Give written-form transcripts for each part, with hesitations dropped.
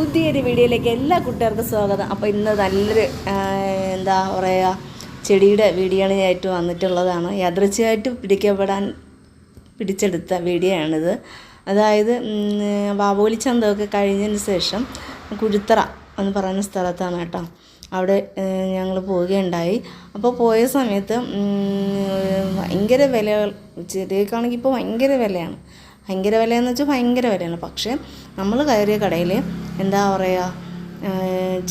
പുതിയൊരു വീഡിയോയിലേക്ക് എല്ലാ കൂട്ടുകാർക്കും സ്വാഗതം. അപ്പോൾ ഇന്ന് നല്ലൊരു എന്താ പറയുക ചെടിയുടെ വീഡിയോ ആണ് ആയിട്ട് വന്നിട്ടുള്ളതാണ്. യാദൃച്ഛികമായിട്ട് പിടിച്ചെടുത്ത വീഡിയോ ആണിത്. അതായത് വാവോലി ചന്തമൊക്കെ കഴിഞ്ഞതിന് ശേഷം കുഴുത്തറ എന്ന് പറയുന്ന സ്ഥലത്താണ് കേട്ടോ. അവിടെ ഞങ്ങൾ പോവുകയുണ്ടായി. അപ്പോൾ പോയ സമയത്ത് ഭയങ്കര വിലകൾ, ചെടിയൊക്കെയാണെങ്കിൽ ഇപ്പോൾ ഭയങ്കര വിലയാണ്. ഭയങ്കര വിലയെന്ന് വെച്ചാൽ ഭയങ്കര വിലയാണ്. പക്ഷേ നമ്മൾ കയറിയ കടയിൽ എന്താ പറയുക,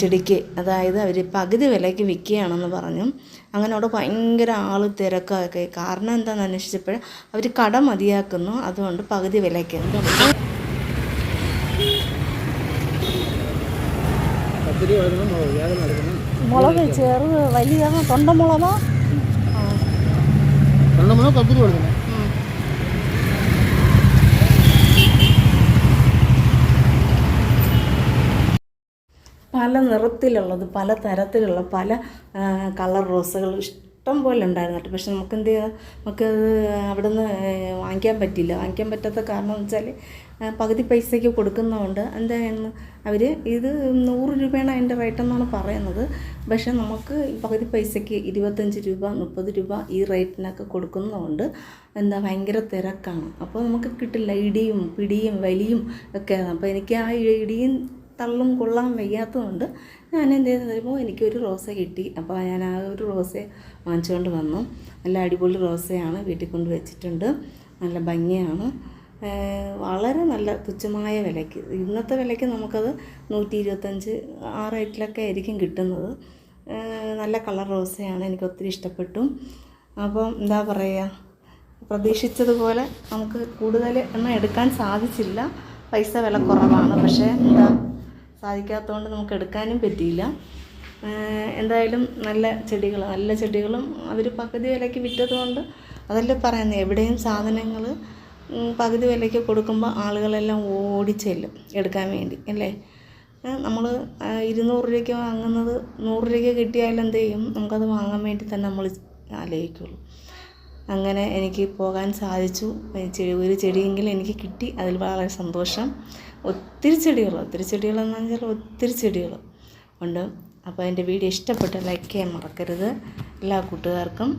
ചെടിക്ക് അതായത് അവർ പകുതി വിലയ്ക്ക് വിൽക്കുകയാണെന്ന് പറഞ്ഞു. അങ്ങനെ അവിടെ ഭയങ്കര ആൾ തിരക്കൊക്കെ. കാരണം എന്താണെന്ന് അന്വേഷിച്ചപ്പോൾ അവർ കട മതിയാക്കുന്നു, അതുകൊണ്ട് പകുതി വിലയ്ക്ക്. മുളക് ചെറു വലിയ തൊണ്ടമുളകോ കത്തിരി കൊടുക്കണം. പല നിറത്തിലുള്ളത്, പല തരത്തിലുള്ള പല കളർ റോസുകൾ ഇഷ്ടം പോലെ ഉണ്ടായിരുന്നു കേട്ടോ. പക്ഷെ നമുക്ക് എന്ത് ചെയ്യാം, നമുക്കത് അവിടെ നിന്ന് വാങ്ങിക്കാൻ പറ്റില്ല. വാങ്ങിക്കാൻ പറ്റാത്ത കാരണം എന്ന് വെച്ചാൽ പകുതി പൈസയ്ക്ക് കൊടുക്കുന്നതുകൊണ്ട് എന്തായിരുന്നു അവർ ഇത് 100 രൂപയാണ് അതിൻ്റെ റേറ്റ് എന്നാണ് പറയുന്നത്. പക്ഷേ നമുക്ക് പകുതി പൈസയ്ക്ക് 25 രൂപ 30 രൂപ ഈ റേറ്റിനൊക്കെ കൊടുക്കുന്നതുകൊണ്ട് എന്താ ഭയങ്കര തിരക്കാണ്. അപ്പോൾ നമുക്ക് കിട്ടില്ല. ഇടിയും പിടിയും വലിയും ഒക്കെ. അപ്പോൾ എനിക്ക് ആ ഇടിയും തള്ളും കൊള്ളാൻ വയ്യാത്തതുകൊണ്ട് ഞാൻ എന്ത് ചെയ്തപ്പോൾ എനിക്കൊരു റോസ കിട്ടി. അപ്പോൾ ഞാൻ ആ ഒരു റോസയെ വാങ്ങിച്ചുകൊണ്ട് വന്നു. നല്ല അടിപൊളി റോസയാണ്, വീട്ടിൽ കൊണ്ട് വെച്ചിട്ടുണ്ട്. നല്ല ഭംഗിയാണ്, വളരെ നല്ല തുച്ഛമായ വിലയ്ക്ക്. ഇന്നത്തെ വിലയ്ക്ക് നമുക്കത് 125 ആ റേറ്റിലൊക്കെ ആയിരിക്കും കിട്ടുന്നത്. നല്ല കളർ റോസയാണ്, എനിക്ക് ഒത്തിരി ഇഷ്ടപ്പെട്ടു. അപ്പോൾ എന്താ പറയുക, പ്രതീക്ഷിച്ചതുപോലെ നമുക്ക് കൂടുതൽ എണ്ണം എടുക്കാൻ സാധിച്ചില്ല. പൈസ വില കുറവാണ്, പക്ഷേ എന്താ സാധിക്കാത്തതുകൊണ്ട് നമുക്ക് എടുക്കാനും പറ്റിയില്ല. എന്തായാലും നല്ല ചെടികളും അവർ പകുതി വിലയ്ക്ക് വിറ്റതുകൊണ്ട് അതല്ലേ പറയുന്നത്, എവിടെയും സാധനങ്ങൾ പകുതി വിലയ്ക്ക് കൊടുക്കുമ്പോൾ ആളുകളെല്ലാം ഓടിച്ചെല്ലും എടുക്കാൻ വേണ്ടി അല്ലേ. നമ്മൾ 200 രൂപയ്ക്ക് വാങ്ങുന്നത് 100 രൂപയ്ക്ക് കിട്ടിയാലും എന്ത് ചെയ്യും, നമുക്കത് വാങ്ങാൻ വേണ്ടി തന്നെ നമ്മൾ ആലോചിക്കുള്ളൂ. അങ്ങനെ എനിക്ക് പോകാൻ സാധിച്ചു. ഒരു ചെടിയെങ്കിലും എനിക്ക് കിട്ടി, അതിൽ വളരെ സന്തോഷം. ഒത്തിരി ചെടികളെന്ന് പറഞ്ഞാൽ ഒത്തിരി ചെടികൾ ഉണ്ട്. അപ്പോൾ എൻ്റെ വീഡിയോ ഇഷ്ടപ്പെട്ട ലൈക്ക് ചെയ്യാൻ മറക്കരുത്. എല്ലാ കൂട്ടുകാർക്കും